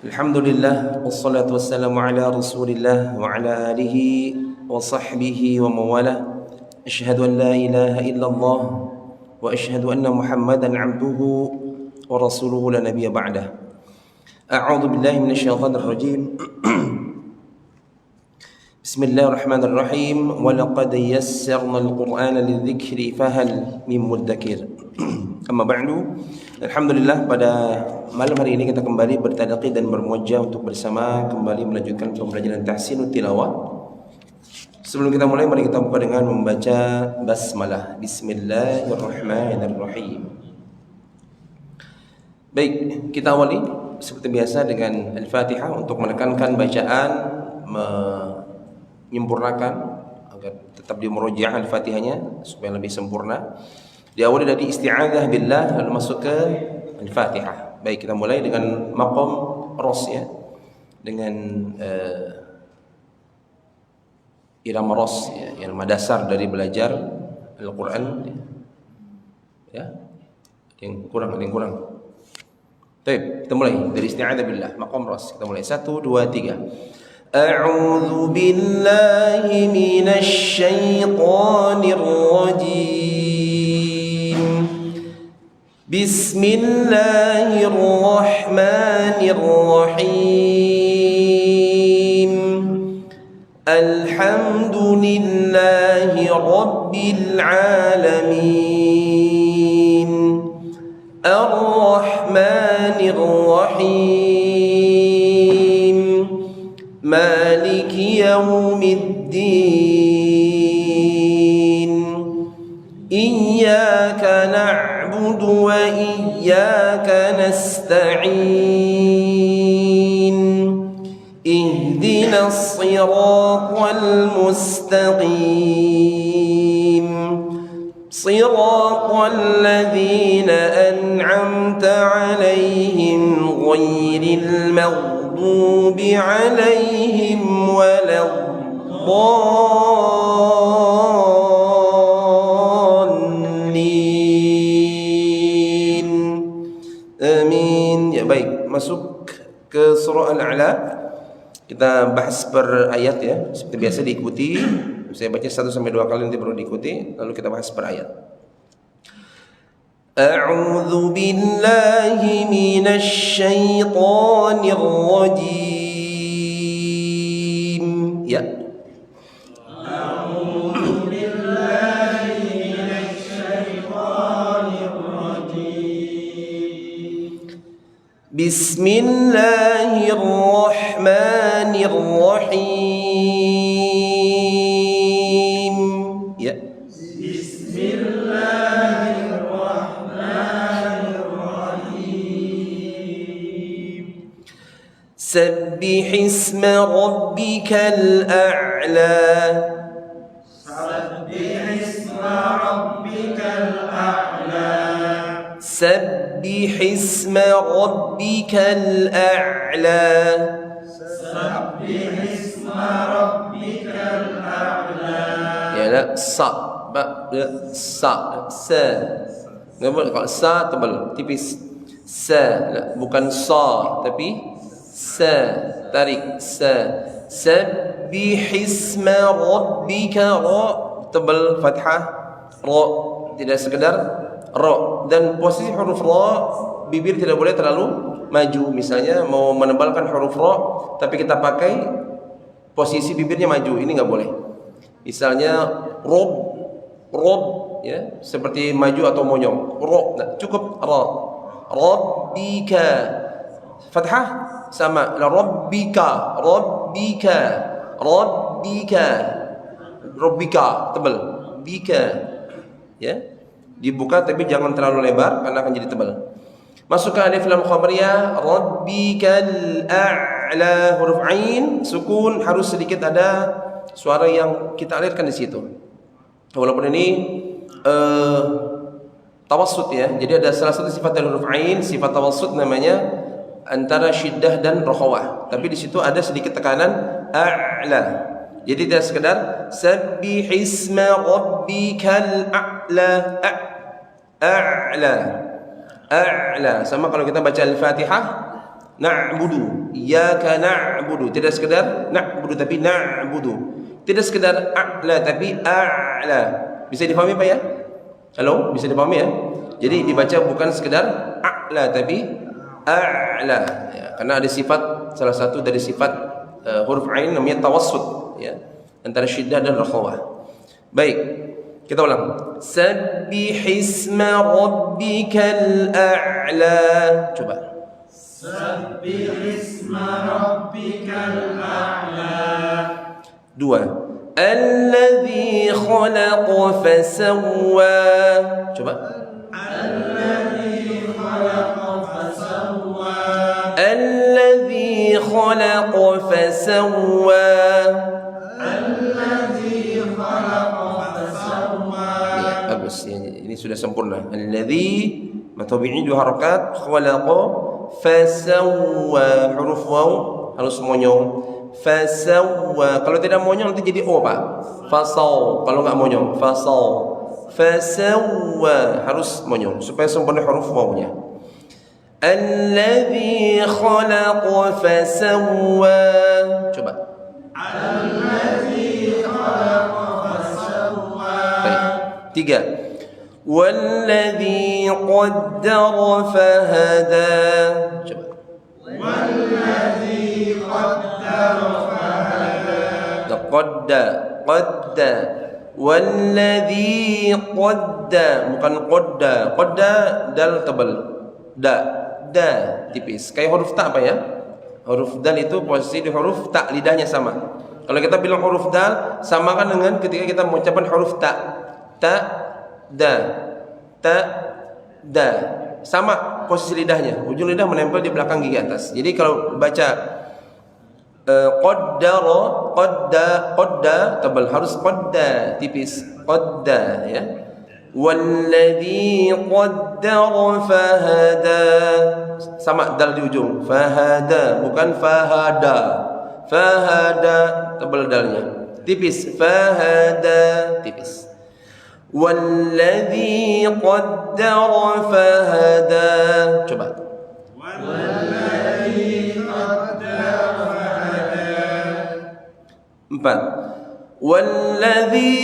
Alhamdulillah wassalatu wassalamu ala Rasulillah wa ala alihi wa sahbihi wa mawala. Asyhadu an la ilaha illallah wa asyhadu anna Muhammadan abduhu wa rasuluhu la nabiyya ba'dah. A'udzu billahi minasyaitonir rajim. Bismillahirrahmanirrahim. Wa laqad yassarna al-Qur'ana lidzikri fahal min mudzakir. Amma ba'du. Alhamdulillah, pada malam hari ini kita kembali bertadaqi dan bermuajjah untuk bersama kembali melanjutkan pembelajaran tahsinut tilawah. Sebelum kita mulai, mari kita buka dengan membaca basmalah. Bismillahirrahmanirrahim. Baik, kita awali seperti biasa dengan Al-Fatihah untuk menekankan bacaan, menyempurnakan agar tetap di murojaah Al-Fatihahnya supaya lebih sempurna. Diawali dari isti'adzah billah lalu masuk ke Al-Fatihah. Baik, kita mulai dengan maqam ros ya. Dengan irama ros ya, irama dasar dari belajar Al-Qur'an ya. Yang kurang. Baik, kita mulai dari isti'adzah billah, maqam ros. Kita mulai 1 2 3. A'udzu billahi minasy syaithanir rajim. Bismillahirrahmanirrahim. Alhamdulillahi rabbil alamin. Ar-Rahmanir Rahim. Maliki yaumiddin. Iyyaka na'budu wa iyyaka nasta'in. Ihdinas siratal mustaqim. Siratal ladzina an'amta 'alaihim ghairil maghdubi 'alaihim waladdallin. Amin. Ya, baik, masuk ke surah Al-A'la. Kita bahas per ayat ya, seperti biasa diikuti. Saya baca 1 sampai 2 kali, nanti baru diikuti, lalu kita bahas per ayat. A'udzu billahi minasy syaithanir rajim. Ya. A'udzu billahi minasy syaithanir rajim. Bismillahirrahmanirrahim. Ya. Bismillahirrahmanirrahim. Sabbihisma rabbikal a'la. Sabbihisma rabbikal a'la. Sabbihisma rabbikal a'la. Sabbihisma rabbikal a'la. Ya la sa ba sa enggak boleh. Kalau sa tebal tipis. Sa la, bukan sa tapi sa, tarik sa. Sabbihisma rabbika, ra tebal fathah, ra tidak sekedar ra. Dan posisi huruf ra, bibir tidak boleh terlalu maju. Misalnya mau menebalkan huruf ra tapi kita pakai posisi bibirnya maju, ini enggak boleh. Misalnya rob ya, seperti maju atau monyong. Ro, nah, cukup ra. Rabbika fathah sama la rabbika tebal. Bika ya, dibuka tapi jangan terlalu lebar karena akan jadi tebal. Masuk ke alif lam khabariyah, rabbikal a'la. Huruf ain sukun, harus sedikit ada suara yang kita alirkan di situ. Walaupun ini tawassut ya. Jadi ada salah satu sifat dari huruf ain, sifat tawassut namanya antara syiddah dan rakhawah. Tapi di situ ada sedikit tekanan a'la. Jadi tidak sekedar sabbihisma rabbikal a'la. A'la. Sama kalau kita baca Al-Fatihah, Na'budu, iyyaka na'budu, tidak sekedar na'budu tapi na'budu, tidak sekedar a'la tapi a'la. Bisa dipahami Pak ya? Halo, bisa dipahami ya? Jadi dibaca bukan sekedar a'la tapi a'la ya, karena ada sifat, salah satu dari sifat huruf ain namanya tawassut ya, antara syiddah dan rakhawah. Baik, kita ulang. Sabbihisma rabbikal a'la. Coba. Sabbihisma rabbikal a'la. Dua. Alladzi khalaqa fasawwa. Coba. Alladzi khalaqa fasawwa. Alladzi khalaqa fasawwa. Alladzi khalaqa fasawwa. Ya, bagus. Ini sudah sempurna. Alladzi matabi'i dua harakat, khalaqa fasawwa, huruf waw harus monyong. Fasawwa, kalau tidak monyong nanti jadi o Pak. Fasaw, kalau nggak monyong fasaw. Fasawwa harus monyong supaya sempurna huruf wawnya. Alladzi khalaqa fasawwa. Coba. Alladzi khalaqa fasawwa. Baik. Tiga. Walladzi qaddara fahada. Coba. Walladzi qaddara fahada. Qadda. Walladzi qadda, bukan qadda. Qadda dal tebal. Da tipis. Kayak huruf ta apa ya? Huruf dal itu posisi di huruf ta, lidahnya sama. Kalau kita bilang huruf dal, samakan dengan ketika kita mengucapkan huruf ta. Da, sama posisi lidahnya, ujung lidah menempel di belakang gigi atas. Jadi kalau baca qadda tebal, harus qadda tipis, qadda ya. Walladzi qaddara fahada, sama dal di ujung, fahada bukan fahada. Fahada tebal dalnya, tipis, fahada tipis. Walladzi qaddara fahada. Coba. Walladzi qaddara fahada. Empat. Walladzi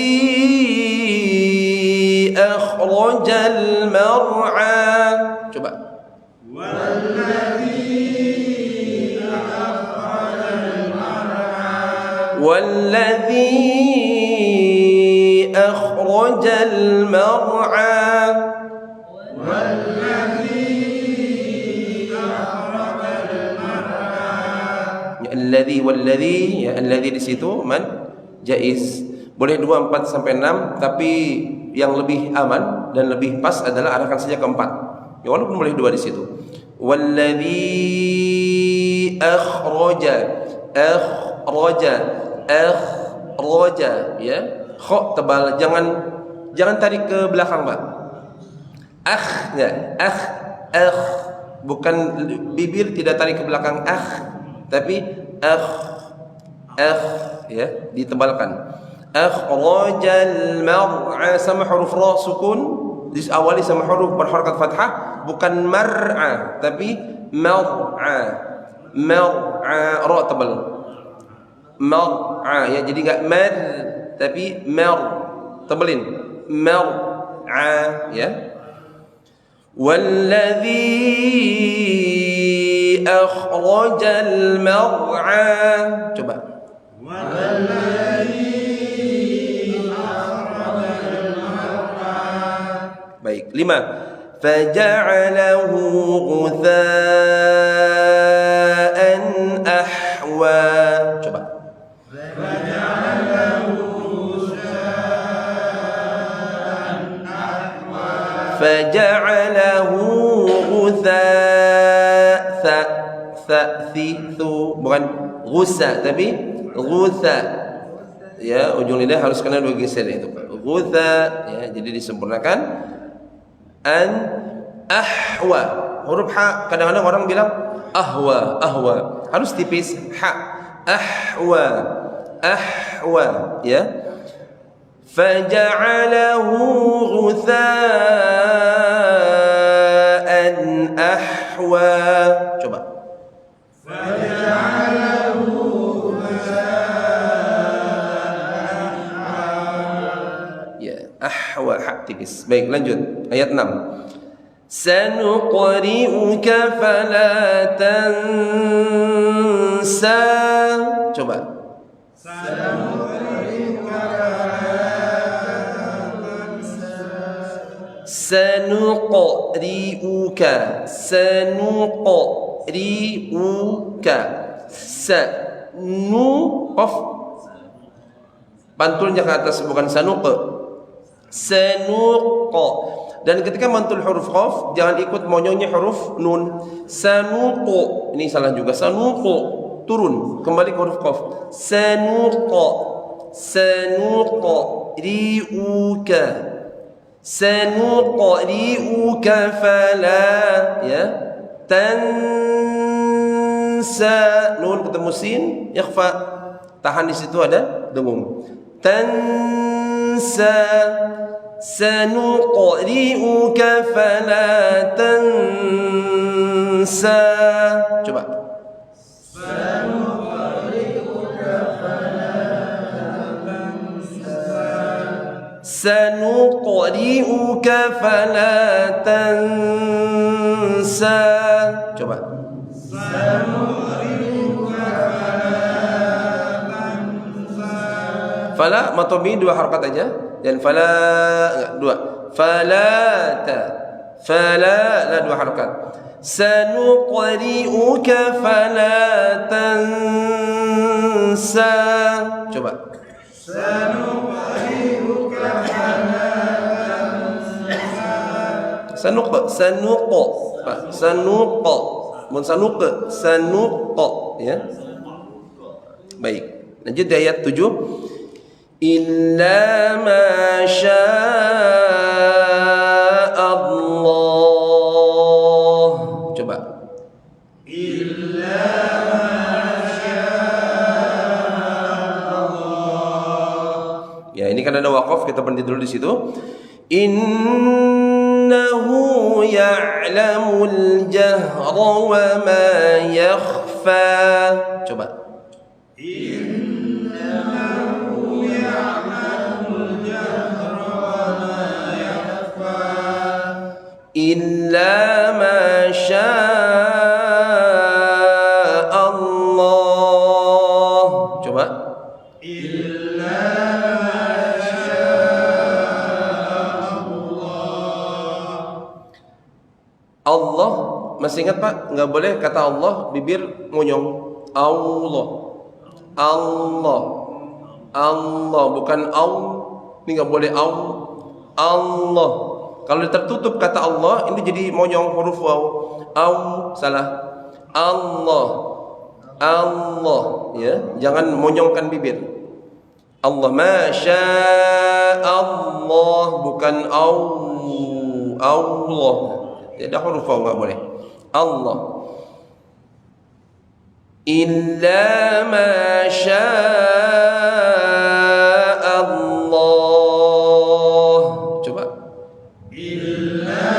akhrajal mar'a. Coba. Walladzi akhrajal mar'a. Walladzi akhrajal mar'a. Walladzi akhrajal mar'a. Walladzi ya, alladzi di situ man jaiz. Boleh 2, 4 sampai 6, tapi yang lebih aman dan lebih pas adalah arahkan saja ke 4. Ya, walaupun boleh 2 di situ. Walladzi akhraja ya. Kha tebal, jangan tarik ke belakang Pak. Enggak. Bukan, bibir tidak tarik ke belakang tapi ya, ditebalkan. Akhrajal mar'a, sama huruf ra sukun diawali sama huruf berharakat fathah, bukan mar'a tapi mar'a. Ra tebal. Mar'a ya, jadi enggak mar tapi mar, tebelin, mar'a ya. Walladzi akhrajal mar'a. Coba. Walladzi akhrajal mar'a. Baik, 5. Faja'alahu ghutha'an ahwa. Coba. Faja'alahu bukan ghusa tapi ghutha ya, ujung lidah harus kena 2 geser itu ghutha ya, jadi disempurnakan. An ahwa, huruf ha kadang-kadang orang bilang ahwa, harus tipis ha. Ahwa ya. Faja'alahu ghutha'an ahwa. Coba. ahwa, ha tipis. Baik, lanjut ayat 6. Sanuqri'uka fala tansa. Coba. Sanuqri'uka, sanuqri'uka. Sanu qaf pantulnya ke atas, bukan sanuq. Sanuq. Dan ketika mantul huruf qaf jangan ikut monyongnya huruf nun. Sanuq, ini salah juga. Sanuq turun kembali ke huruf qaf. Sanuq, sanuq ri'uka, sanuqri'uka fala ya tansa, nun ketemu sin ikhfa, tahan di situ ada dengung. Tansa, sanuqri'uka fala tansa. Coba. Sanuqri'uka fala tansa. Coba. Fala matomi dua harakat aja, dan fala enggak dua. Falata, fala la dua harakat. Sanuqri'uka fala tansa. Coba. Sanuq, sanuq, sanuq, mun sanuq, sanuq ya. Baik, lanjut di ayat 7. Illa ma syaa Allah. Coba. Illa ma syaa Allah. Ya, ini kan ada waqaf, kita berhenti dulu di situ. Innahu ya'lamul jahra wa ma yakhfa. Coba. Innahu ya'lamul jahra wa ma yakhfa illa ma syaa Allah. Coba. Allah, masih ingat Pak? Nggak boleh kata Allah bibir monyong. Allah, Allah, Allah, bukan ini nggak boleh Allah. Kalau tertutup kata Allah, ini jadi monyong huruf waw. Salah. Allah, Allah, ya, jangan monyongkan bibir. Allah, masya Allah, bukan Allah. Tidak ada huruf waw, nggak boleh. Allah. Illa ma syaa Allah. Coba. Illa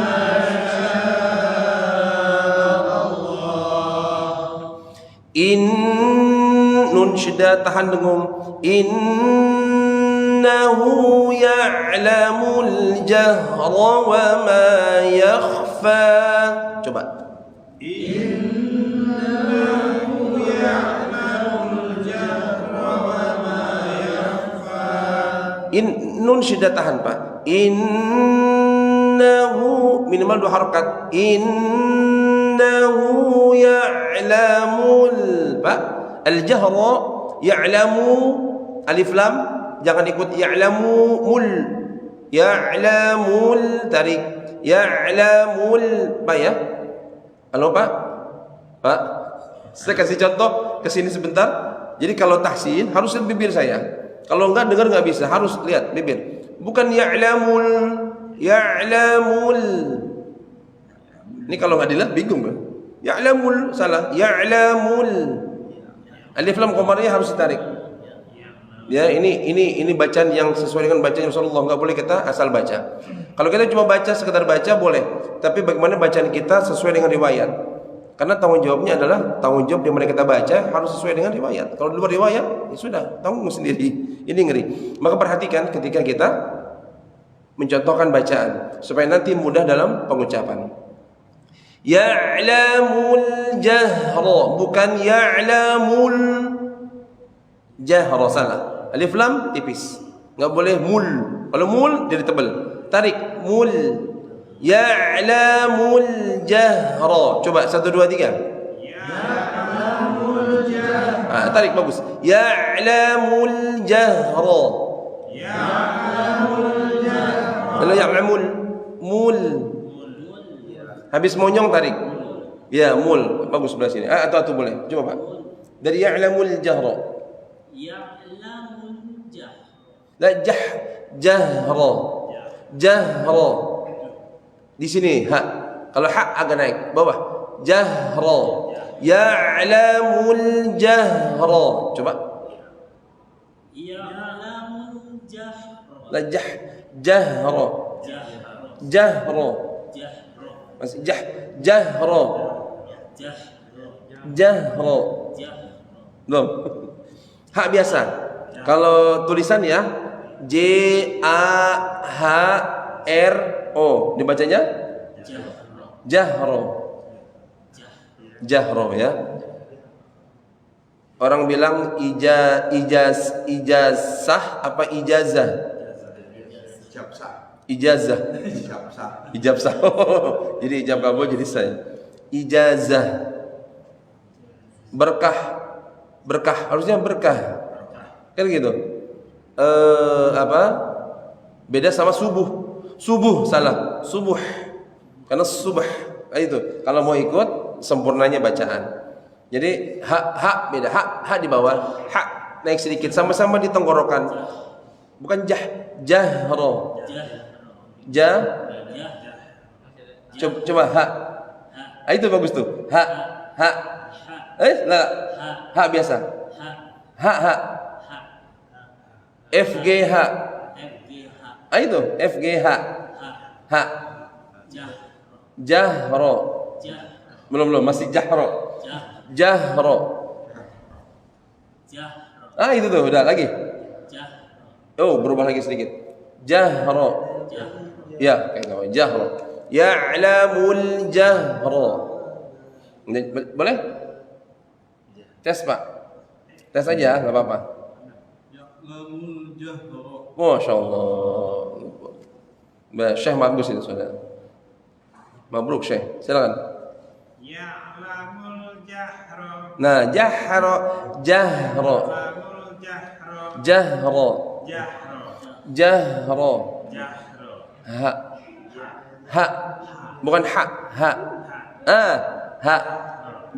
ma syaa Allah. Nun syiddah, tahan dengung. Innahu ya'lamul jahra wa ma yakhfa. Coba. Innahu ya'lamul jahra wa ma yakhfa. Nun syiddah, tahan Pak. Innahu minimal dua harakat. Innahu ya'lamul, Pak, al-jahra ya'lamu, alif lam jangan ikut ya'lamul. Ya'lamul, tarik. Ya'lamul, Pak ya. Halo Pak? Pak, saya kasih contoh ke sini sebentar. Jadi kalau tahsin harus lihat bibir saya. Kalau enggak dengar enggak bisa, harus lihat bibir. Bukan ya'lamul, ya'lamul. Ini kalau enggak dilihat bingung kan? Ya'lamul salah, ya'lamul. Alif lam qamariyah harus ditarik. Ya, ini bacaan yang sesuai dengan bacaan Rasulullah, enggak boleh kita asal baca. Kalau kita cuma baca, sekedar baca boleh, tapi bagaimana bacaan kita sesuai dengan riwayat. Karena tanggung jawabnya adalah tanggung jawab di mana kita baca harus sesuai dengan riwayat. Kalau di luar riwayat, ya sudah, tanggung sendiri. Ini ngeri. Maka perhatikan ketika kita mencontohkan bacaan supaya nanti mudah dalam pengucapan. Ya'lamul jahra, bukan ya'lamul jahra, salah. Alif lam tipis, nggak boleh mul. Kalau mul jadi tebal, tarik mul. Ya'lamul jahra, coba 1 2 3. Ya'lamul jahra, tarik bagus. Ya'lamul jahra. Ya'lamul jahra. Kalau ya'lamul mul, habis monyong tarik. Ya, mul. Bagus sebelah sini. Atau boleh. Coba Pak. Dari ya'lamul jahra. Ya'lamul jahra. La jahra. Jahra. Di sini ha. Kalau ha agak naik bawah. Jahra. Ya'lamul jahra. Coba. Ya'lamul jahra. La jahra. Jahra. Masih jahra. Jahra. Belum. Hak biasa. Kalau tulisan ya J A H R O, dibacanya jahra. Jahra ya. Orang bilang ijazah apa ijazah? Ijazah. Ijazah. Jadi ijab kabul jadi saya. Ijazah. Berkah harusnya berkah. Kan gitu. Beda sama subuh salah. Subuh. Karena subuh itu kalau mau ikut sempurnanya bacaan. Jadi hak beda. Hak di bawah, hak naik sedikit sama-sama di tenggorokan. Bukan jahro. Coba hak. Itu bagus tuh. Hak. Hak biasa. Hak. FGH. Itu FGH. Hak. Jahro. Belum masih jahro. Jahro. Itu tuh udah lagi. Oh, berubah lagi sedikit. Jahro. Ya, kayak gitu. Jahro. Ya'lamul jahro. Boleh? Tes, Pak. Tes aja, enggak apa-apa. Ya'lamul jahro. Masyaallah. Syekh bagus itu, Saudara. Mabruk, Syekh. Silakan. Ya'lamul jahro. Nah, jahro. Jahro. Jahro. Jahro. Ha. Bukan ha. Ha.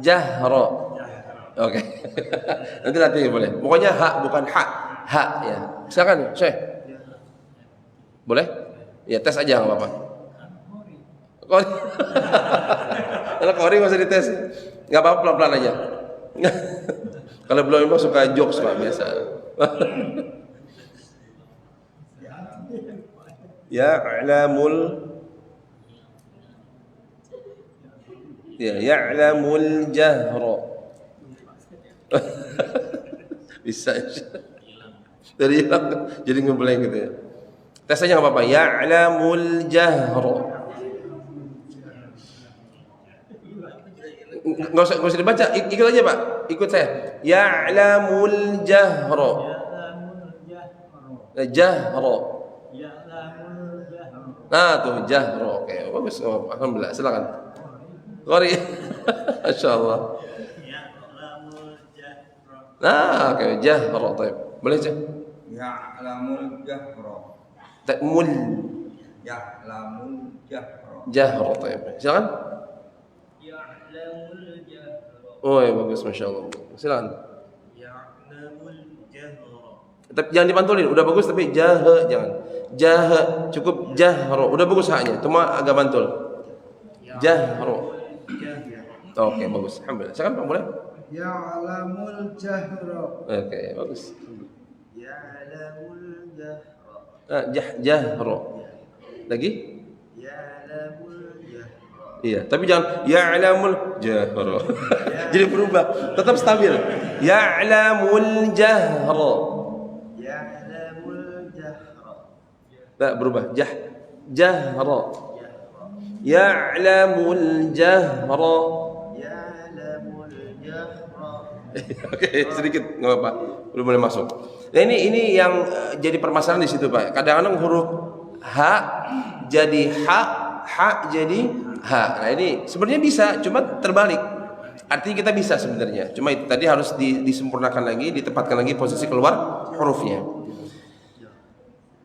Jahro. Oke. Nanti latih boleh. Pokoknya ha bukan ha. Ha ya. Silakan, Syekh. Boleh? Ya, tes aja enggak apa-apa. Kalau kori enggak usah dites. Enggak apa-apa, pelan-pelan aja. Kalau belum itu suka jokes Pak biasa. Ya'lamul jahra. Bisa dari jadi ngeblank gitu ya. Tes aja enggak apa-apa. Ya'lamul jahra. Enggak usah dibaca, ikut aja Pak. Ikut saya. Ya'lamul jahra. Jahra. Tuh jahra. Oke, bagus. Alhamdulillah. Silakan. Qari. Masyaallah. Oke, jahra. Baik. Boleh, Cik? Ya'lamul jahra. Ta'mul. Ya'lamul jahra. Jahra. Baik. Silakan. Ya'lamul jahra. Oh, ya bagus, masyaallah. Silakan. Ya'lamul jahra. Tapi jangan dipantulin, udah bagus tapi jangan. Cukup jahra. Udah bagus haknya, cuma agak mantul. Jahra. Oke, bagus. Alhamdulillah. Silakan Pak, boleh? Ya'lamul jahra. Oke, bagus. Ya'lamul jahra. Jahra. Lagi? Ya'lamul jahra. Iya, tapi jangan ya'lamul jahra. Jadi berubah, tetap stabil. Ya'lamul jahra. Ya'lamul jahra. Tak berubah. Jahra. Ya'lamul jahra. Oke, sedikit nggak apa-apa. Belum boleh masuk. Nah ini yang jadi permasalahan di situ, Pak. Kadang-kadang huruf h jadi ha jadi ha. Nah ini sebenarnya bisa, cuma terbalik. Artinya kita bisa sebenarnya. Cuma itu tadi harus disempurnakan lagi, ditempatkan lagi posisi keluar hurufnya.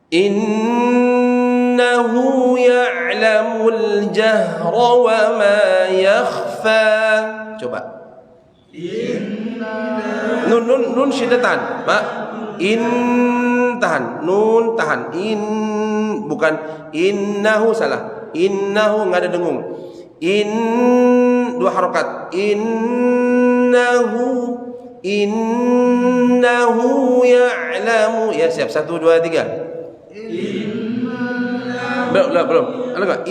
Innahu ya'lamul jahra wa ma yakhfa. Coba. Nun syidatan, Pak. Tahan, nun tahan. Bukan innahu, salah. Innahu enggak ada dengung. Dua harokat. Innahu ya'lamu. Ya siap, 1, 2, 3. Belum. Ada enggak?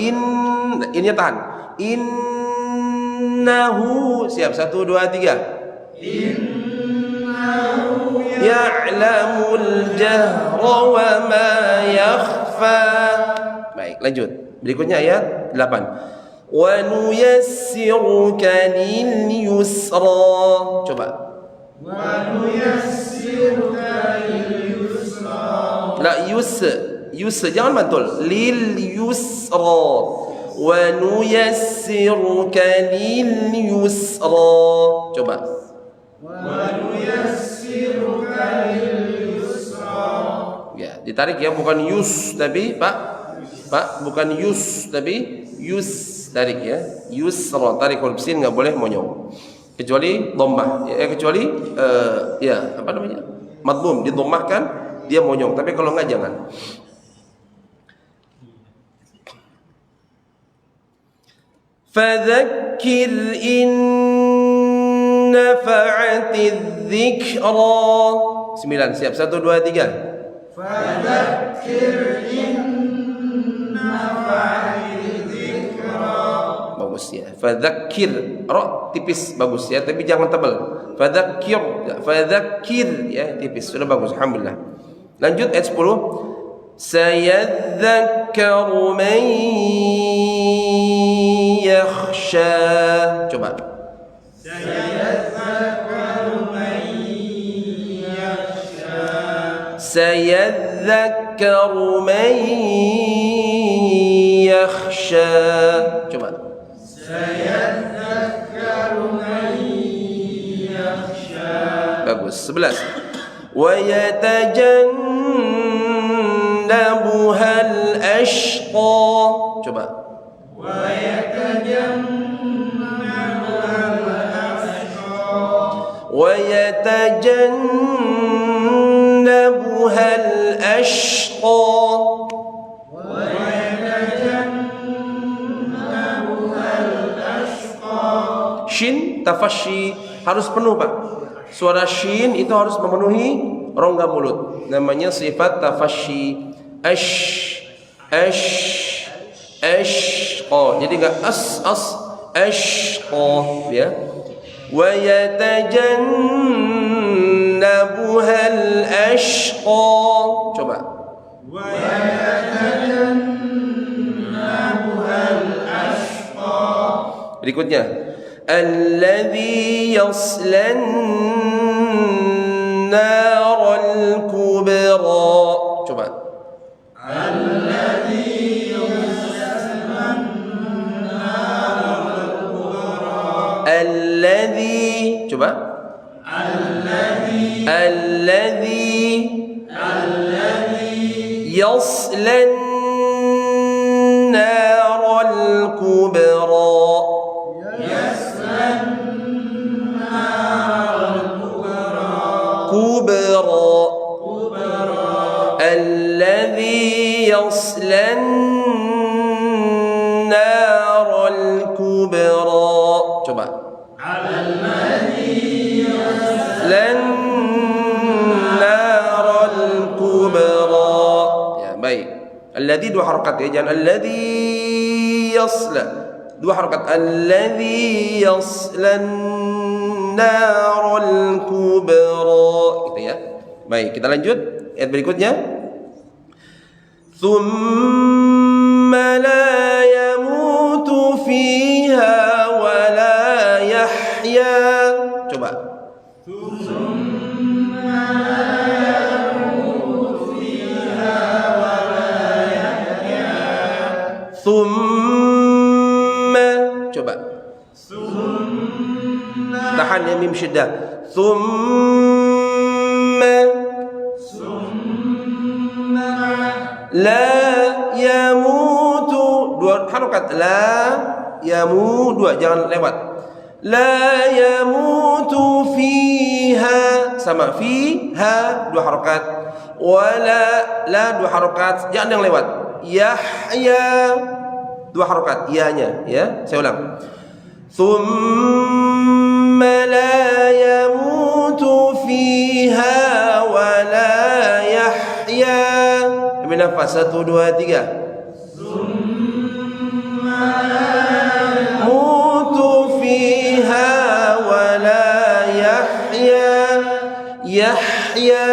Innya tahan. Innahu, siap, 1, 2, 3. Innahu ya'lamul jahra wa ma yakhfa. Baik, lanjut. Berikutnya ayat 8. Wa nuyassiruka lil yusra. Coba. Wa nuyassiruka lil yusra. La yus jangan mantul. Lil yusra. Wa nuyassiruka lil yusra. Coba. Wa nuyassiruka lil yusra. Ya, ditarik ya, bukan yus tapi Pak, bukan yus tapi yus, tarik ya. Yusra, tarik huruf sin, enggak boleh monyong. Kecuali dhammah, ya kecuali ya apa namanya? Madmum, didhammahkan dia monyong, tapi kalau enggak jangan. Fadzakir in nafa'atiz dzikra. 9, siap, 1, 2, 3. Fadzakir in nafa'atiz dzikra. Bagus ya. Fadzakir, ra tipis bagus ya, tapi jangan tebal. Fadzakir ya, tipis. Sudah bagus, alhamdulillah. Lanjut ayat 10. Sayadzakkaru man yakhsha. Coba. Sayadzakkaru man yakhsha. Sayadzakkaru man yakhsha. Coba. Sayadzakkaru man yakhsha. Bagus. 11. Wa yatajannabuhal ashqa. Coba. Wa yatajannabuhal ashqa. Shin tafashi harus penuh, Pak. Suara shin itu harus memenuhi rongga mulut. Namanya sifat tafashi. Ashqa. Jadi enggak ashqa ya. Wa yatajannabuhal ashqa. Coba. Wa yatajannabuhal ashqa. Berikutnya, alladzi yaslan naral kubra. Coba. Alladzi yaslan naral kubra. Alladzi, coba. Alladzi yaslan naral kubra. الذي يصلى النار الكبرى. coba. الذي يصلى النار الكبرى. Ya, baik. Alladzi dua harakat ya, jangan alladzi yasla. Dua harakat. Alladzi yasla النار الكبرى. Gitu ya. Baik, kita lanjut ayat berikutnya. Thumma la yamutu fiha wa la yahya. Coba. Thumma. Coba. Tahan ya mim syiddah. Thumma. La yamutu, dua harokat. La yamu, dua, jangan lewat. La yamutu fiha, sama fiha, dua harokat. Wala, la, dua harokat, jangan yang lewat. Yahya, dua harokat, ya-nya, ya. Saya ulang. Thumma la yamutu fiha wa la yahya. Ambil nafas, 1, 2, 3. Mutu fiha wa la yahya. Yahya.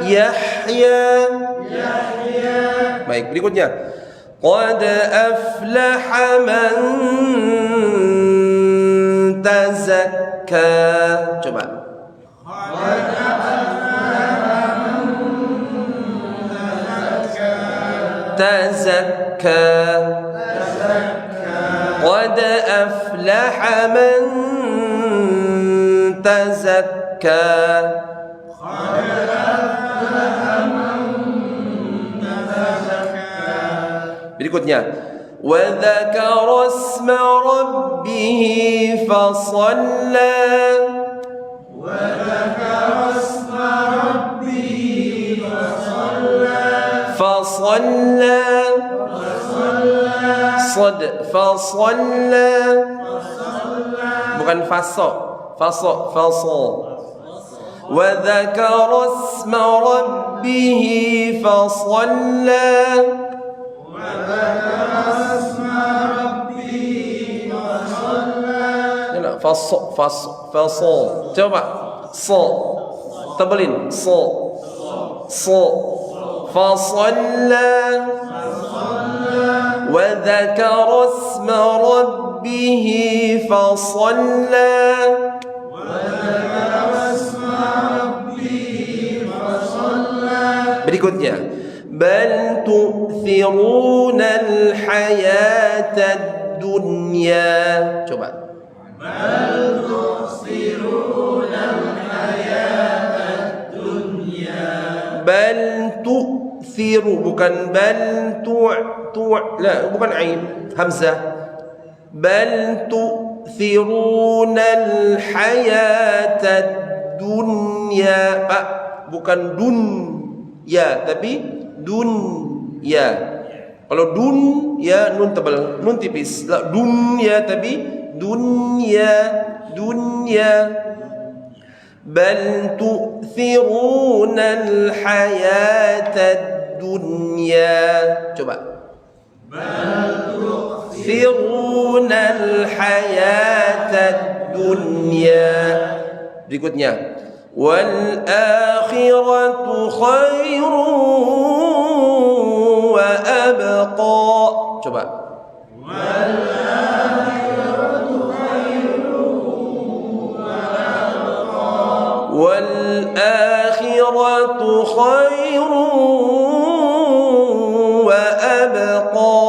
Yahya. Baik, berikutnya. Qad aflaha man tazakka. Coba. Tazakka. Qad aflaha man tazakka. Berikutnya, wa dzakara asma rabbih fasalla. Wa dzakara asma rabbih fasalla. Fasalla. Sad fasalla. Bukan faso. Faso, faso. Wa dzakara asma rabbih fasalla. Fasol, fasol. Coba, so, tebelin, so, fasalla. Wa dzakara asma rabbih fasalla. Berikutnya, bal tu'thiruna al-hayata ad-dunya. Coba. Bal tu'thiruna al-hayata ad-dunya. Bal tu'thiru, bukan bal la, bukan ain, hamzah. Bal tu'thiruna al-hayata ad-dunya. Pak, bukan dun ya, tapi dun ya. Kalau dun ya nun tebal, nun tipis. Dun ya tapi dunya, dunya. Bal tu'thiruna al-hayata ad-dunya. Coba. Bal tu'thiruna al-hayata ad-dunya. Berikutnya, wal akhiratu khairun wa abqa. Coba. Wal akhiratu khairun wa abqa. Wal akhiratu khairun wa abqa.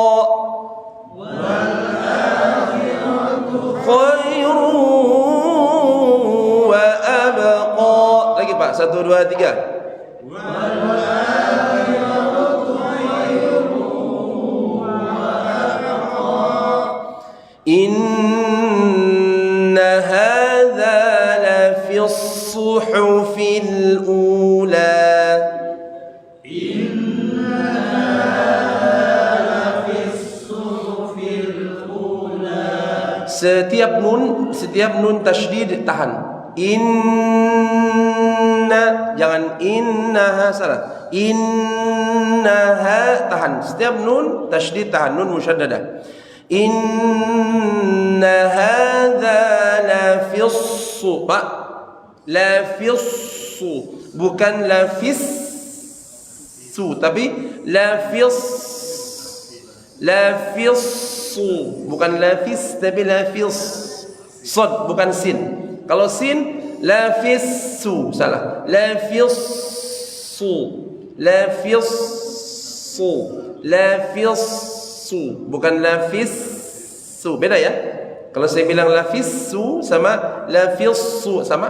Wal akhiratu khairun wa abqa. Lagi Pak, 1, 2, 3. Inna hadza la fi as-suhufil ula. Inna hadza la fi as-suhufil ula. Setiap nun tasydid tahan. Inna, jangan innaha, salah. Innaha tahan. Setiap nun tasydid tahan, nun musyaddadah. Inna hadza la fissu, Pak. La fissu, bukan la fis. su, tapi lafis, lafisu, bukan lafis tapi lafis. Sod bukan sin. Kalau sin lafisu, salah. Lafisu, lafisu, lafisu, bukan lafisu. Beda ya. Kalau saya bilang lafisu sama lafisu sama?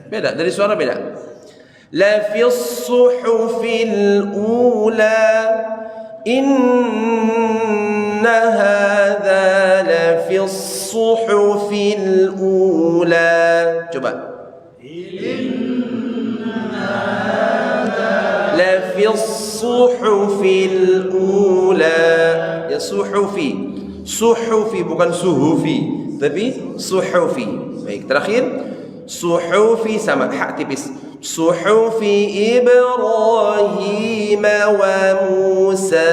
Beda, dari suara beda. Lafis suhufil ula, inna hadza lafis suhufil ula. Coba. Lafis suhufil ula. Ya suhufi. Suhufi bukan suhufi, tapi suhufi. Baik, terakhir suhufi sama hak tipis. Suhufi Ibrahim wa Musa.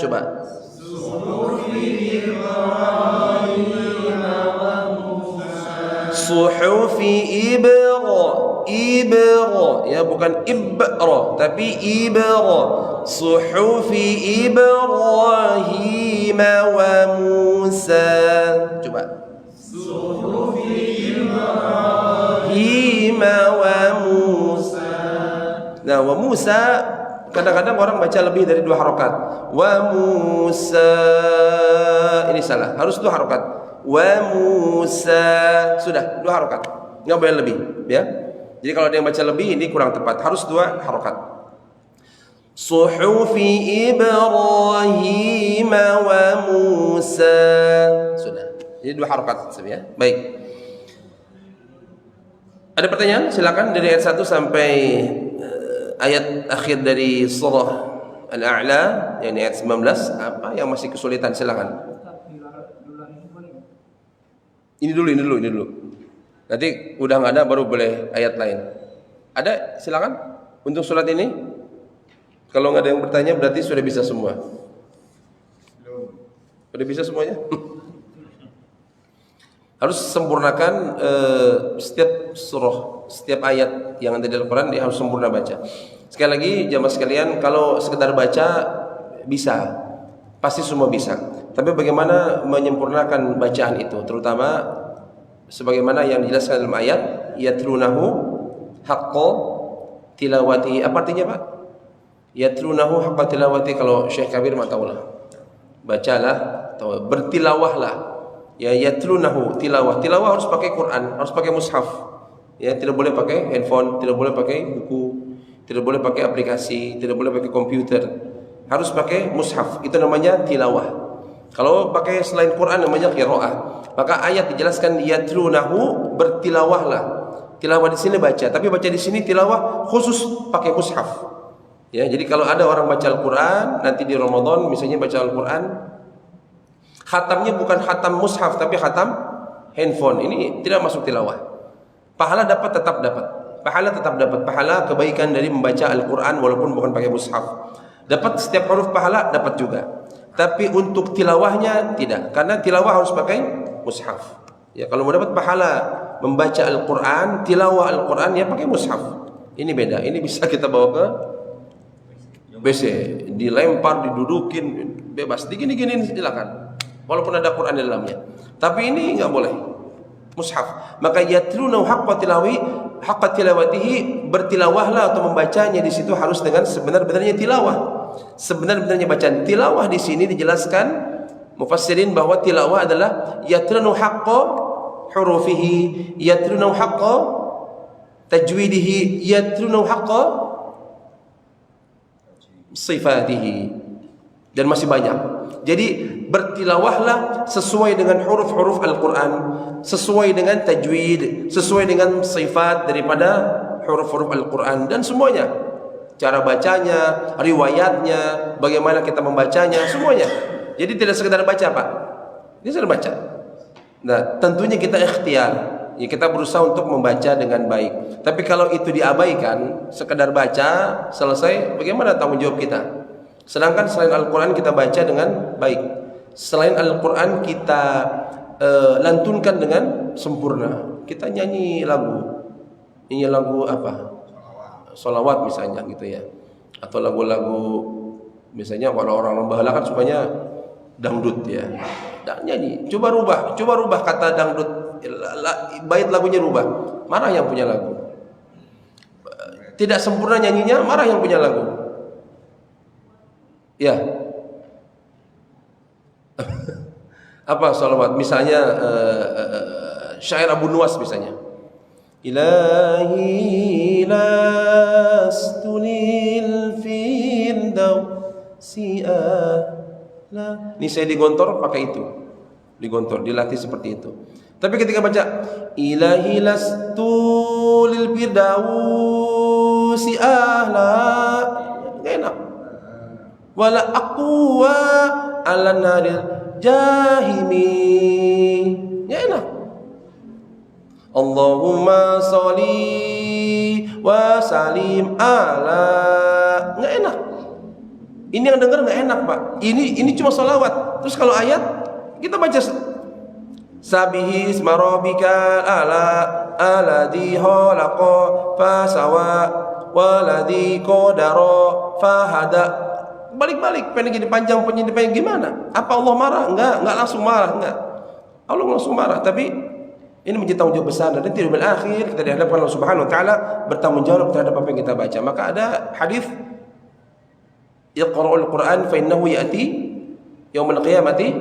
Coba. Suhufi Ibrahim wa Musa. Suhufi Ibra, ya bukan Ibra tapi Ibra. Suhufi Ibrahim wa Musa. Coba. Suhufi Ibrahim wa Musa. Nah, wa Musa kadang-kadang orang baca lebih dari 2 harokat. Wa Musa, ini salah, harus 2 harokat. Wa Musa, sudah 2 harokat, nggak boleh lebih, ya. Jadi kalau ada yang baca lebih ini kurang tepat, harus 2 harokat. Suhufi Ibrahim wa Musa, sudah. Jadi 2 harokat, ya. Baik. Ada pertanyaan? Silakan dari ayat 1 sampai ayat akhir dari surah Al-A'la, yakni ayat 19. Apa yang masih kesulitan? Silakan. Ini dulu. Nanti udah nggak ada baru boleh ayat lain. Ada? Silakan. Untuk surat ini. Kalau nggak ada yang bertanya berarti sudah bisa semua. Sudah bisa semuanya. Harus sempurnakan setiap surah, setiap ayat yang ada di Al-Quran dia harus sempurna baca. Sekali lagi jamaah sekalian, kalau sekedar baca bisa, pasti semua bisa. Tapi bagaimana menyempurnakan bacaan itu, terutama sebagaimana yang dijelaskan dalam ayat, yatlunahu haqqa tilawati. Apa artinya Pak? Yatlunahu haqqa tilawati. Kalau Syekh Kabir mah tahulah. Bacalah atau bertilawahlah. Ya, yatlunahu tilawah. Tilawah harus pakai Quran, harus pakai mushaf. Ya, tidak boleh pakai handphone, tidak boleh pakai buku, tidak boleh pakai aplikasi, tidak boleh pakai komputer. Harus pakai mushaf. Itu namanya tilawah. Kalau pakai selain Quran namanya qiraah. Maka ayat dijelaskan yatlunahu, bertilawahlah. Tilawah di sini baca, tapi baca di sini tilawah khusus pakai mushaf. Ya, jadi kalau ada orang baca Al-Qur'an nanti di Ramadan misalnya baca Al-Qur'an, khatamnya bukan khatam mushaf tapi khatam handphone. Ini tidak masuk tilawah. Pahala tetap dapat. Pahala kebaikan dari membaca Al-Qur'an walaupun bukan pakai mushaf. Dapat setiap huruf pahala dapat juga. Tapi untuk tilawahnya tidak, karena tilawah harus pakai mushaf. Ya, kalau mau dapat pahala membaca Al-Qur'an, tilawah Al-Qur'an ya pakai mushaf. Ini beda. Ini bisa kita bawa ke WC, dilempar, didudukin, bebas, digini-giniin silakan. Walaupun ada Quran di dalamnya. Tapi ini enggak boleh. Mushaf. Maka yatluna haqqa tilawatihi, bertilawahlah atau membacanya di situ harus dengan sebenar-benarnya tilawah. Sebenar-benarnya bacaan. Tilawah di sini dijelaskan mufassirin bahwa tilawah adalah yatluna haqqa hurufihi, yatluna haqqa tajwidihi, yatluna haqqa sifatihi, dan masih banyak. Jadi bertilawahlah sesuai dengan huruf-huruf Al-Quran, sesuai dengan tajwid, sesuai dengan sifat daripada huruf-huruf Al-Quran dan semuanya. Cara bacanya, riwayatnya, bagaimana kita membacanya, semuanya. Jadi tidak sekedar baca Pak, ini sekedar baca. Nah, tentunya kita ikhtiar, ya kita berusaha untuk membaca dengan baik. Tapi kalau itu diabaikan, sekedar baca, selesai, bagaimana tanggung jawab kita? Sedangkan selain Al-Quran kita baca dengan baik. Selain Al-Quran kita lantunkan dengan sempurna. Kita nyanyi lagu apa? Sholawat misalnya gitu ya. Atau lagu-lagu misalnya kalau orang bahala kan sukanya dangdut ya. Dan nyanyi, coba rubah kata dangdut, bait lagunya rubah. Marah yang punya lagu. Tidak sempurna nyanyinya, marah yang punya lagu. Ya. Apa salawat? Misalnya syair Abu Nuwas misalnya. Ilahi lastu lil firdausi ahla. Ini saya digontor pakai itu. Digontor, dilatih seperti itu. Tapi ketika baca Ilahi lastu lil firdausi ahla, enggak enak. Wala aqwa ala naril jahimi, enggak enak. Allahumma sholli wa salim ala, nggak enak. Ini yang dengar nggak enak pak. Ini cuma salawat. Terus kalau ayat kita baca sabihi isma rabbika ala alladhi khalaqa fasawa waladhi qadara fahada. Balik-balik, pengen jadi panjang gimana? Apa Allah marah? Enggak langsung marah, enggak. Allah langsung marah, tapi ini menjadi tanggung jawab besar, dan nanti di akhir kita dihadapkan Allah Subhanahu wa taala bertanggung jawab terhadap apa yang kita baca. Maka ada hadis Iqra'ul Qur'an fa innahu ya'ti yaumil qiyamati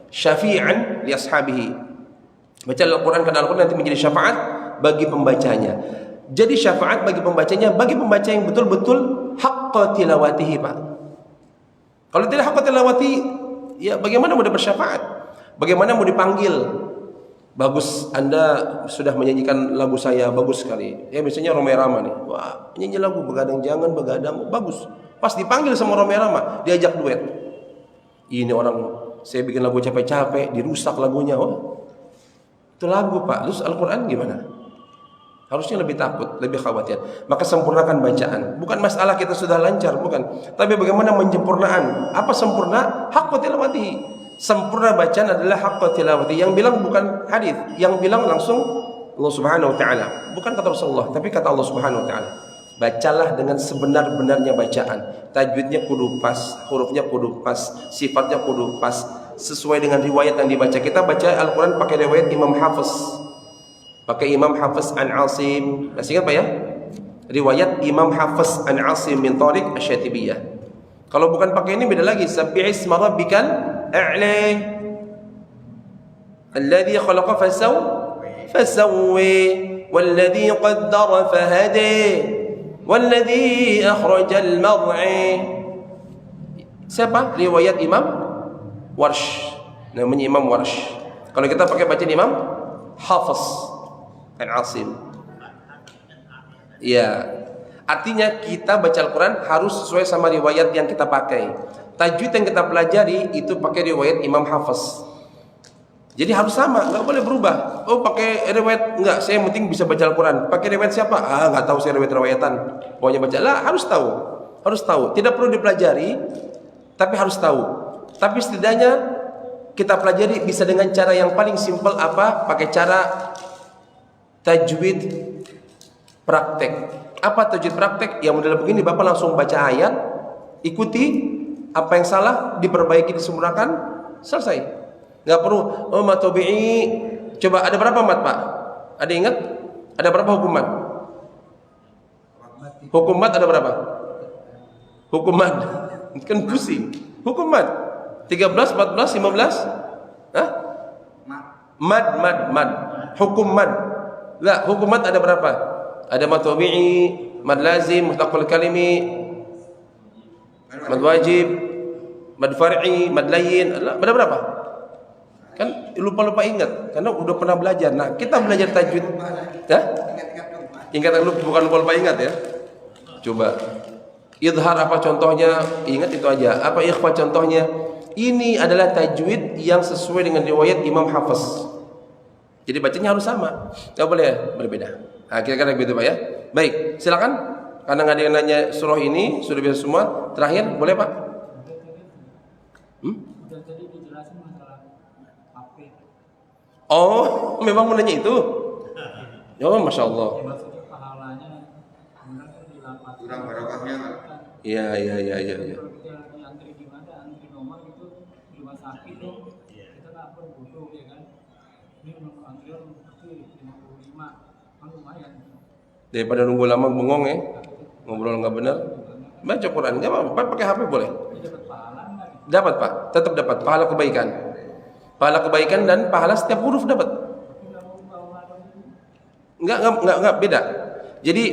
syafi'an li ashabihi. Baca Al-Qur'an karena Al-Qur'an nanti menjadi syafaat bagi pembacanya. Jadi syafaat bagi pembacanya, bagi pembaca yang betul-betul haqqa tilawatihi, Pak. Kalau tidak haqqa tilawati, ya bagaimana mau dapat syafaat? Bagaimana mau dipanggil? Bagus, Anda sudah menyanyikan lagu saya, bagus sekali. Ya misalnya Romai Rama nih, wah nyanyi lagu begadang jangan begadang, bagus. Pas dipanggil sama Romai Rama, diajak duet. Ini orang, saya bikin lagu capek-capek, dirusak lagunya. Oh, itu lagu Pak. Terus Al-Quran gimana? Harusnya lebih takut, lebih khawatir. Maka sempurnakan bacaan. Bukan masalah kita sudah lancar, bukan. Tapi bagaimana menyempurnaan? Apa sempurna? Haqqa tilawati. Sempurna bacaan adalah haqqa tilawati. Yang bilang bukan hadis, yang bilang langsung Allah Subhanahu wa taala. Bukan kata Rasulullah, tapi kata Allah Subhanahu wa taala. Bacalah dengan sebenar-benarnya bacaan. Tajwidnya kudu pas, hurufnya kudu pas, sifatnya kudu pas, sesuai dengan riwayat yang dibaca. Kita baca Al-Qur'an pakai riwayat Imam Hafiz. Pakai Imam Hafiz an Asim. Masih ingat Pak ya? Riwayat Imam Hafiz an Asim min Tariq Asy-Syatibiyah. Kalau bukan pakai ini beda lagi. Sabbihisma rabbikal a'la alladhi khalaqa fasawwi walladhi qaddara fahada walladhi akhrajal mar'i. Siapa? Riwayat Imam Warsh. Namanya Imam Warsh. Kalau kita pakai bacaan Imam Hafiz an Asim. Ya, artinya kita baca Al-Quran harus sesuai sama riwayat yang kita pakai. Tajwid yang kita pelajari itu pakai riwayat Imam Hafiz. Jadi harus sama, nggak boleh berubah. Oh pakai riwayat enggak, saya yang penting bisa baca Al-Quran. Pakai riwayat siapa? Ah nggak tahu saya riwayatan. Pokoknya baca lah, harus tahu. Tidak perlu dipelajari, tapi harus tahu. Tapi setidaknya kita pelajari bisa dengan cara yang paling simpel apa? Pakai cara tajwid praktek. Apa tajwid praktek? Yang model begini, Bapak langsung baca ayat, ikuti. Apa yang salah diperbaiki, disempurnakan, selesai. Nggak perlu mat tabi'i. Coba ada berapa mat Pak? Ada ingat? Ada berapa hukum mat? Hukum mat ada berapa? Hukum mat kan pusing. Hukum mat 13, 14, 15? Hah? Mad. Hukum mad. Lah, hukum mad ada berapa? Ada mat tabi'i, mad lazim, mutlaqul kalimi, mad wajib, mad far'i, mad layyin. Ada berapa? Kan lupa ingat karena udah pernah belajar. Nah, kita belajar tajwid. Ya? Ingat bukan lupa ingat ya. Coba idhar apa contohnya? Ingat itu aja. Apa ikhfa contohnya? Ini adalah tajwid yang sesuai dengan riwayat Imam Hafiz. Jadi bacanya harus sama. Enggak boleh berbeda. Nah, kira-kira begitu Pak ya. Baik, silakan. Karena nggak ada yang nanya surah ini, sudah bisa semua. Terakhir, boleh Pak? Tadi dijelasin masalah HP. Oh, memang mau nanya itu? Oh, Masya Allah. Maksudnya pahalanya kurang barokahnya. Iya. Kalau kita lagi antri di mana, antri nomor gitu di rumah sakit tuh, kita nggak perlu butuh ya kan. Ini nomor antrian pasti 55, kan lumayan. Daripada nunggu lama bengong ya, ngobrol nggak benar. Baca Quran, nggak apa-apa, pakai HP boleh. Ini dapat pahala nggak? Dapat Pak, tetap dapat pahala kebaikan. Pahala kebaikan dan pahala setiap huruf dapat. Tapi nggak mau bawa itu. Enggak beda. Jadi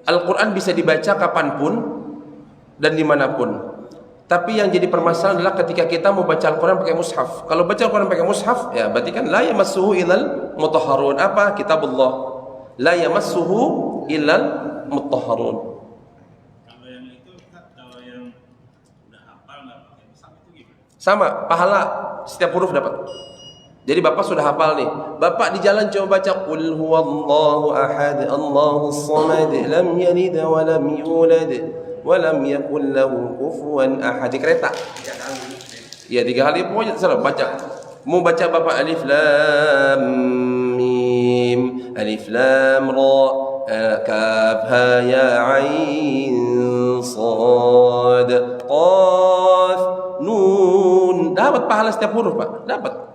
Al-Quran bisa dibaca kapanpun dan dimanapun. Tapi yang jadi permasalahan adalah ketika kita mau baca Al-Quran pakai mushaf. Kalau baca Al-Quran pakai mushaf, ya berarti kan la yamassuhu illal mutahharun. Apa? Kitabullah. La yamassuhu illal mutahharun. Kalau yang itu, kalau yang udah hafal nggak pakai mushaf itu gimana? Sama, pahala setiap huruf dapat. Jadi Bapak sudah hafal nih. Bapak di jalan coba baca qul huwallahu ahad, Allahus samad, lam yalid wa lam yulad wa lam yakul lahu kufuwan ahad. Di kereta. Ya 3 kali pokoknya terserah baca. Mau baca Bapak alif lam mim, alif lam ra, kaf ha ya ain sad, qaf nun. Dapat pahala setiap huruf, Pak. Dapat.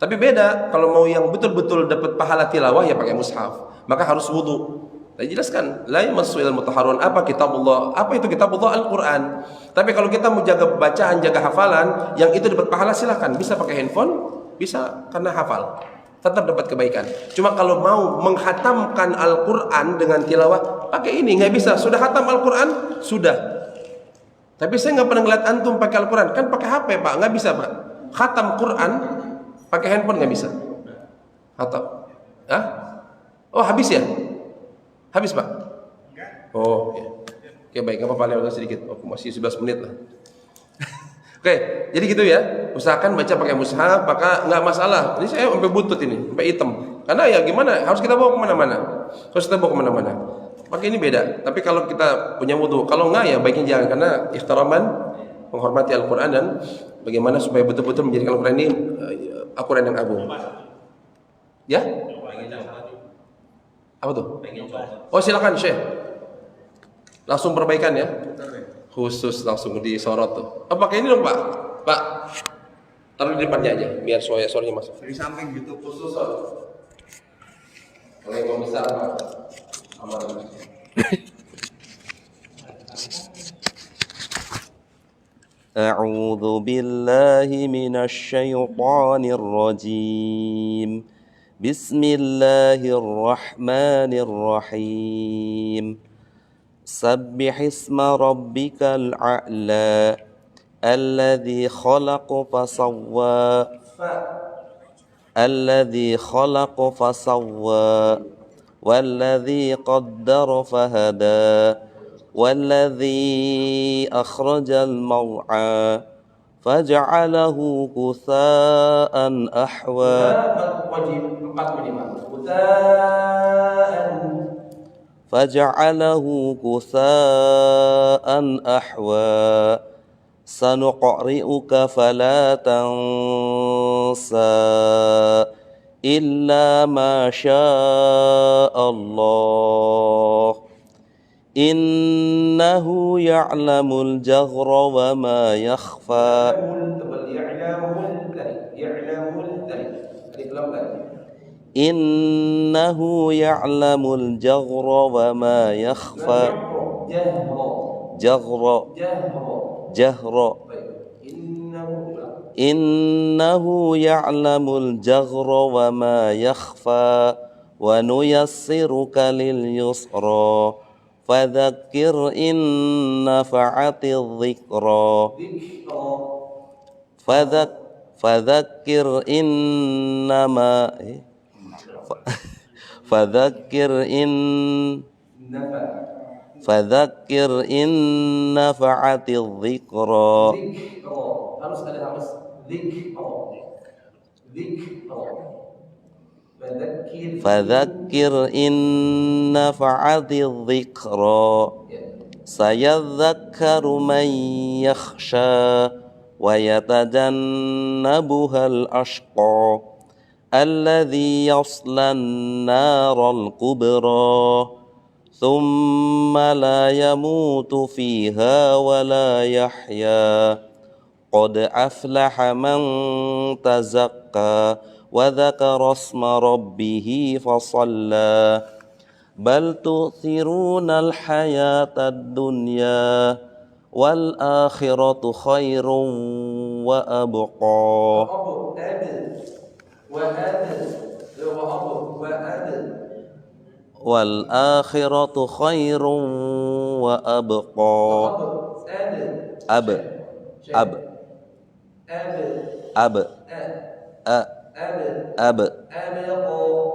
Tapi beda kalau mau yang betul-betul dapat pahala tilawah ya pakai mushaf. Maka harus wudu. Saya jelaskan, la yamassu ilal mutahharun. Apa kitabullah? Apa itu kitabullah? Al-Qur'an. Tapi kalau kita mau jaga bacaan, jaga hafalan, yang itu dapat pahala silakan. Bisa pakai handphone, bisa karena hafal. Tetap dapat kebaikan. Cuma kalau mau menghatamkan Al-Qur'an dengan tilawah, pakai ini nggak bisa. Sudah hatam Al-Qur'an? Sudah. Tapi saya nggak pernah ngeliat antum pakai Al-Qur'an. Kan pakai HP, Pak. Nggak bisa, Pak. Khatam Qur'an pakai handphone nggak bisa. Atau, ah? Oh habis ya? Habis Pak? Oh ya. Oke baik, nggak apa-apa lewat sedikit. Oh, masih 11 menit lah. Oke, jadi gitu ya. Usahakan baca pakai mushaf, maka nggak masalah. Ini saya sampai butut ini, sampai hitam. Karena ya gimana? Harus kita bawa kemana-mana. Harus kita bawa kemana-mana. Pakai ini beda. Tapi kalau kita punya wudu, kalau nggak ya baiknya jangan, karena ikhtiraman, menghormati Al-Quran dan bagaimana supaya betul-betul menjadikan Al-Quran ini Al-Quran yang agung. Ya? Apa tuh? Oh silakan Syekh. Langsung perbaikan ya. Khusus langsung disorot tuh. Oh pakai ini dong Pak. Pak. Taruh di depannya aja biar suaranya masuk. Di samping gitu Khusus. Kalau yang besar Pak. Aman. أعوذ بالله من الشيطان الرجيم بسم الله الرحمن الرحيم سبح اسم ربك الأعلى الذي خلق فسوى والذي قدر فهدى والذي أخرج المرعى فجعله غثاء أحوى سنقرئك فلا تنسى إلا ما شاء الله إنه يعلم الجهر وما يخفى إنه يعلم الجهر وما يخفى جهر إنه يعلم الجهر وما يخفى ونيسرك لليسرى فذكر إن نفعت الذكرى فذكر إنما فذكر إن نفعت الذكرى فذكر إن نفعت الذكرى سيذكر من يخشى ويتجنبها الأشقى الذي يصلى النار الكبرى ثم لا يموت فيها ولا يحيا قد أفلح من تزكى وذكر اسم ربه فصلى بل تؤثرون الحياة الدنيا والآخرة خير وأبقى والآخرة خير وأبقى أب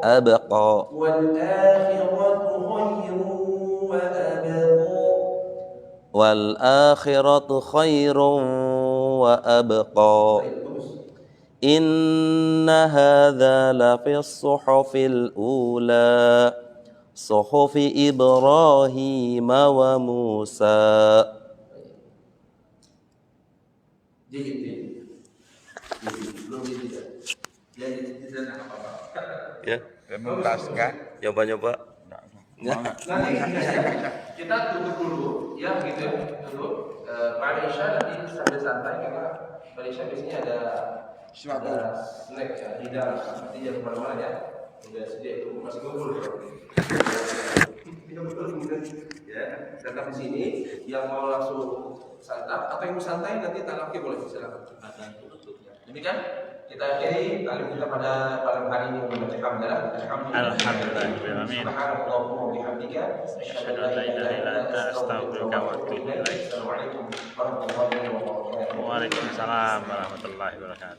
أبقى والآخرة خير وأبقى إن هذا لفي الصحف الأولى صحف إبراهيم وموسى. Ya, Menuntaskan. nyoba-nyoba. Nanti kita tutup dulu, ya gitu ya, tutup. Malaysia nanti sambil santai karena Malaysia biasanya ada snack ya, hidangan. Nanti jangan kemana-mana ya. Udah sedia itu masih kumpul ya. Tetap di sini. Yang mau langsung santap atau yang mau santai nanti talaki boleh silakan. Demikian kita akhiri kali kita pada malam hari ini membaca hamdalah. Alhamdulillah. Subhanallahumma wa bihamdika asyhadu an la ilaha illa anta astaghfiruka wa atubu ilaik. Assalamualaikum warahmatullahi wabarakatuh. Waalaikumsalam warahmatullahi wabarakatuh.